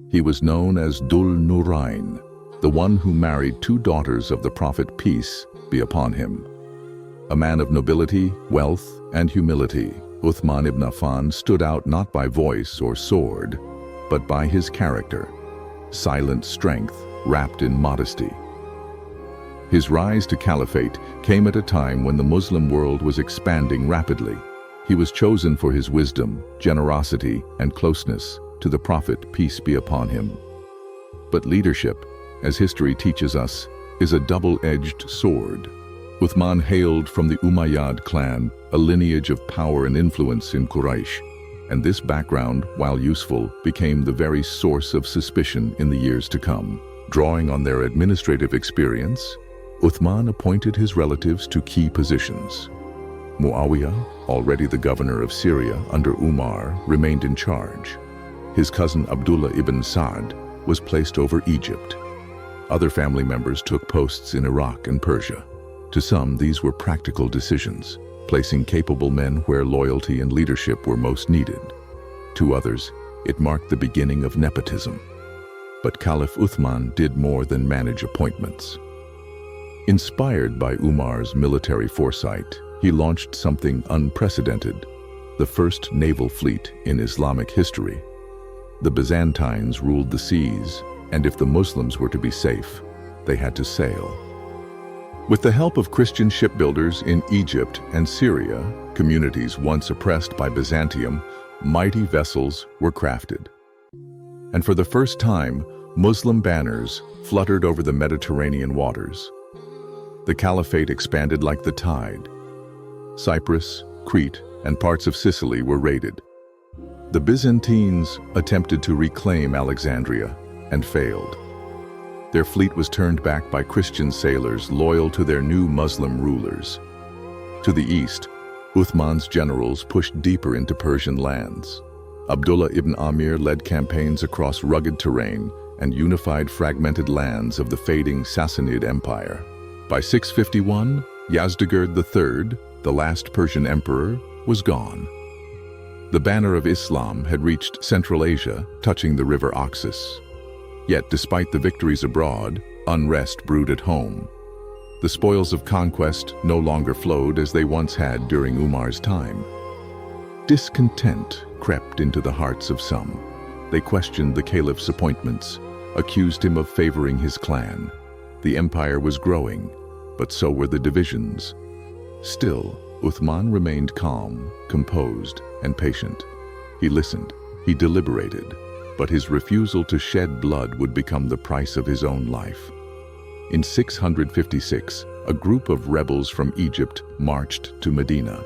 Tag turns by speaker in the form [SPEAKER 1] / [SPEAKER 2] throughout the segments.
[SPEAKER 1] He was known as Dhul Nurain, the one who married two daughters of the Prophet, peace be upon him. A man of nobility, wealth, and humility, Uthman ibn Affan stood out not by voice or sword, but by his character, silent strength wrapped in modesty. His rise to caliphate came at a time when the Muslim world was expanding rapidly. He was chosen for his wisdom, generosity, and closeness to the Prophet, peace be upon him. But leadership, as history teaches us, is a double-edged sword. Uthman hailed from the Umayyad clan, a lineage of power and influence in Quraysh, and this background, while useful, became the very source of suspicion in the years to come. Drawing on their administrative experience, Uthman appointed his relatives to key positions. Muawiyah, already the governor of Syria under Umar, remained in charge. His cousin Abdullah ibn Sa'd was placed over Egypt. Other family members took posts in Iraq and Persia. To some, these were practical decisions, placing capable men where loyalty and leadership were most needed. To others, it marked the beginning of nepotism. But Caliph Uthman did more than manage appointments. Inspired by Umar's military foresight, he launched something unprecedented, the first naval fleet in Islamic history. The Byzantines ruled the seas, and if the Muslims were to be safe, they had to sail. With the help of Christian shipbuilders in Egypt and Syria, communities once oppressed by Byzantium, mighty vessels were crafted. And for the first time, Muslim banners fluttered over the Mediterranean waters. The Caliphate expanded like the tide. Cyprus, Crete, and parts of Sicily were raided. The Byzantines attempted to reclaim Alexandria and failed. Their fleet was turned back by Christian sailors loyal to their new Muslim rulers. To the east, Uthman's generals pushed deeper into Persian lands. Abdullah ibn Amir led campaigns across rugged terrain and unified fragmented lands of the fading Sassanid Empire. By 651, Yazdegerd III, the last Persian emperor, was gone. The banner of Islam had reached Central Asia, touching the river Oxus. Yet, despite the victories abroad, unrest brewed at home. The spoils of conquest no longer flowed as they once had during Umar's time. Discontent crept into the hearts of some. They questioned the caliph's appointments, accused him of favoring his clan. The empire was growing, but so were the divisions. Still, Uthman remained calm, composed, and patient. He listened, he deliberated, but his refusal to shed blood would become the price of his own life. In 656, a group of rebels from Egypt marched to Medina.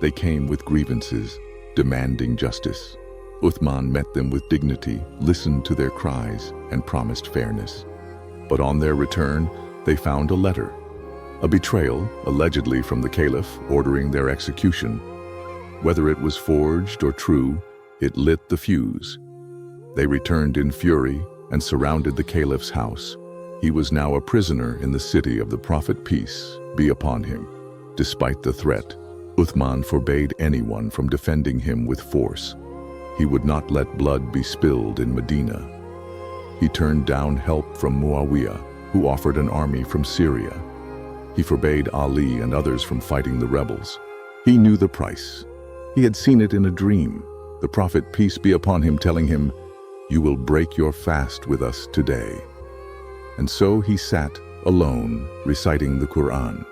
[SPEAKER 1] They came with grievances, demanding justice. Uthman met them with dignity, listened to their cries, and promised fairness. But on their return, they found a letter. A betrayal, allegedly from the Caliph, ordering their execution. Whether it was forged or true, it lit the fuse. They returned in fury and surrounded the Caliph's house. He was now a prisoner in the city of the Prophet, peace be upon him. Despite the threat, Uthman forbade anyone from defending him with force. He would not let blood be spilled in Medina. He turned down help from Muawiyah, who offered an army from Syria. He forbade Ali and others from fighting the rebels. He knew the price. He had seen it in a dream, the Prophet, peace be upon him, telling him, "You will break your fast with us today." And so he sat alone, reciting the Quran.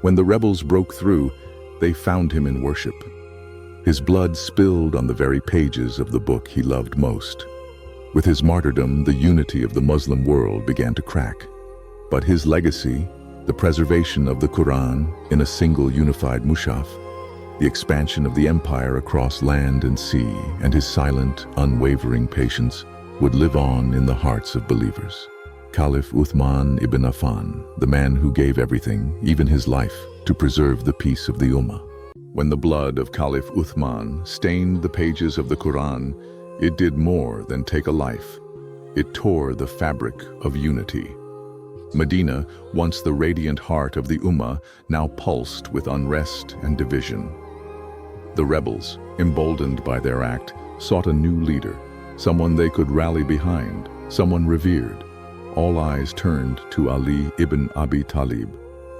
[SPEAKER 1] When the rebels broke through, they found him in worship. His blood spilled on the very pages of the book he loved most. With his martyrdom, the unity of the Muslim world began to crack. But his legacy, the preservation of the Quran in a single unified mushaf, the expansion of the empire across land and sea, and his silent, unwavering patience would live on in the hearts of believers. Caliph Uthman ibn Affan, the man who gave everything, even his life, to preserve the peace of the Ummah. When the blood of Caliph Uthman stained the pages of the Quran, it did more than take a life. It tore the fabric of unity. Medina, once the radiant heart of the Ummah, now pulsed with unrest and division. The rebels, emboldened by their act, sought a new leader, someone they could rally behind, someone revered. All eyes turned to Ali ibn Abi Talib.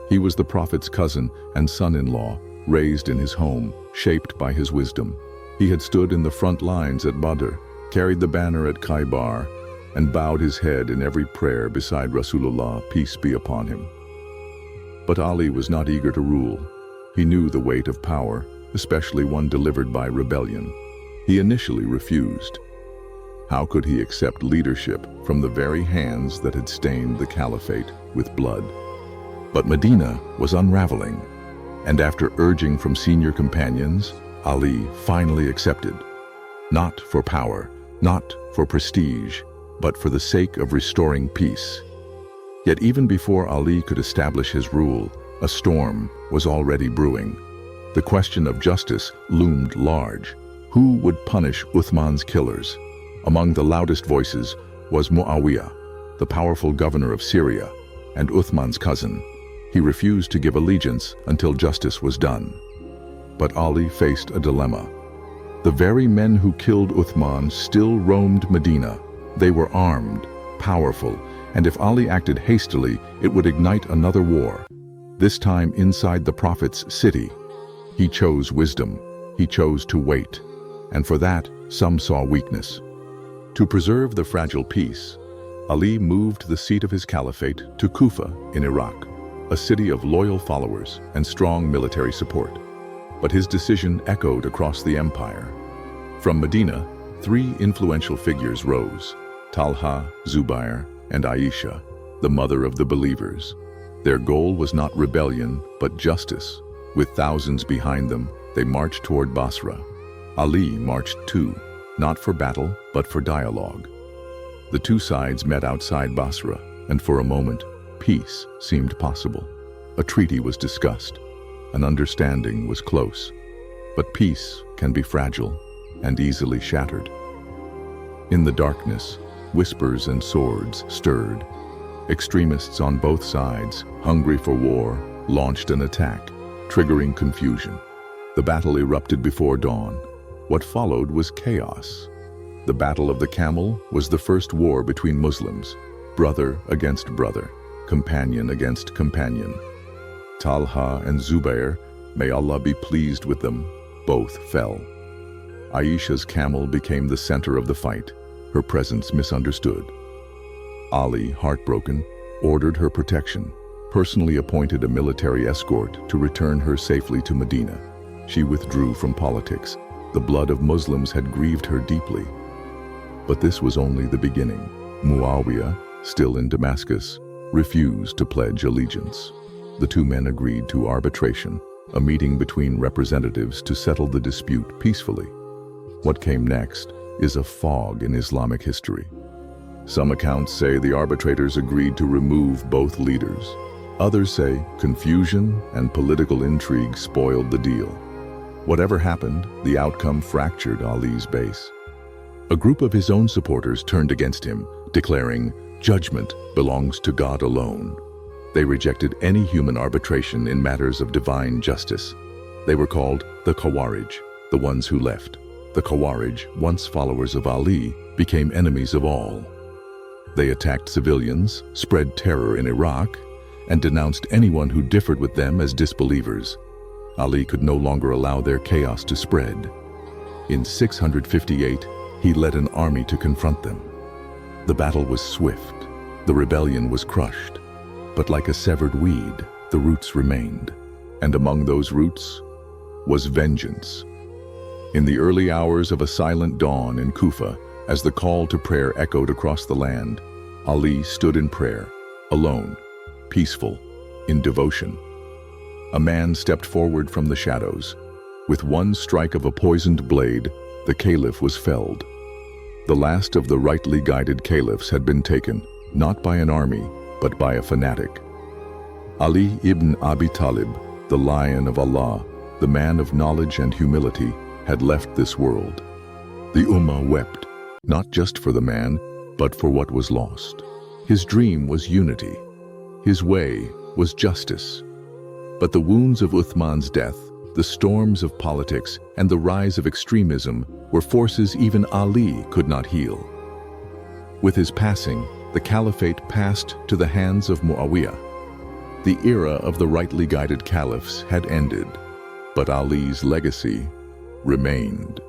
[SPEAKER 1] He was the Prophet's cousin and son-in-law, raised in his home, shaped by his wisdom. He had stood in the front lines at Badr, carried the banner at Khaybar, and bowed his head in every prayer beside Rasulullah, peace be upon him. But Ali was not eager to rule. He knew the weight of power, especially one delivered by rebellion. He initially refused. How could he accept leadership from the very hands that had stained the Caliphate with blood? But Medina was unraveling, and after urging from senior companions, Ali finally accepted. Not for power, not for prestige, but for the sake of restoring peace. Yet even before Ali could establish his rule, a storm was already brewing. The question of justice loomed large. Who would punish Uthman's killers? Among the loudest voices was Muawiyah, the powerful governor of Syria, and Uthman's cousin. He refused to give allegiance until justice was done. But Ali faced a dilemma. The very men who killed Uthman still roamed Medina. They were armed, powerful, and if Ali acted hastily, it would ignite another war, this time inside the Prophet's city. He chose wisdom. He chose to wait. And for that, some saw weakness. To preserve the fragile peace, Ali moved the seat of his caliphate to Kufa in Iraq, a city of loyal followers and strong military support. But his decision echoed across the empire. From Medina, three influential figures rose: Talha, Zubair, and Aisha, the mother of the believers. Their goal was not rebellion, but justice. With thousands behind them, they marched toward Basra. Ali marched too, not for battle, but for dialogue. The two sides met outside Basra, and for a moment, peace seemed possible. A treaty was discussed. An understanding was close. But peace can be fragile and easily shattered. In the darkness, whispers and swords stirred. Extremists on both sides, hungry for war, launched an attack, triggering confusion. The battle erupted before dawn. What followed was chaos. The Battle of the Camel was the first war between Muslims, brother against brother, companion against companion. Talha and Zubair, may Allah be pleased with them, both fell. Aisha's camel became the center of the fight, her presence misunderstood. Ali, heartbroken, ordered her protection, personally appointed a military escort to return her safely to Medina. She withdrew from politics. The blood of Muslims had grieved her deeply. But this was only the beginning. Muawiyah, still in Damascus, refused to pledge allegiance. The two men agreed to arbitration, a meeting between representatives to settle the dispute peacefully. What came next is a fog in Islamic history. Some accounts say the arbitrators agreed to remove both leaders. Others say confusion and political intrigue spoiled the deal. Whatever happened, the outcome fractured Ali's base. A group of his own supporters turned against him, declaring, "Judgment belongs to God alone." They rejected any human arbitration in matters of divine justice. They were called the Khawarij, the ones who left. The Khawarij, once followers of Ali, became enemies of all. They attacked civilians, spread terror in Iraq, and denounced anyone who differed with them as disbelievers. Ali could no longer allow their chaos to spread. In 658, he led an army to confront them. The battle was swift. The rebellion was crushed. But like a severed weed, the roots remained. And among those roots was vengeance. In the early hours of a silent dawn in Kufa, as the call to prayer echoed across the land, Ali stood in prayer, alone, peaceful, in devotion. A man stepped forward from the shadows. With one strike of a poisoned blade, the Caliph was felled. The last of the rightly guided Caliphs had been taken, not by an army, but by a fanatic. Ali ibn Abi Talib, the Lion of Allah, the man of knowledge and humility, had left this world. The Ummah wept, not just for the man, but for what was lost. His dream was unity. His way was justice. But the wounds of Uthman's death, the The storms of politics and the rise of extremism were forces even Ali could not heal. With his passing, the Caliphate passed to the hands of Muawiyah. The era of the rightly guided caliphs had ended, but Ali's legacy remained.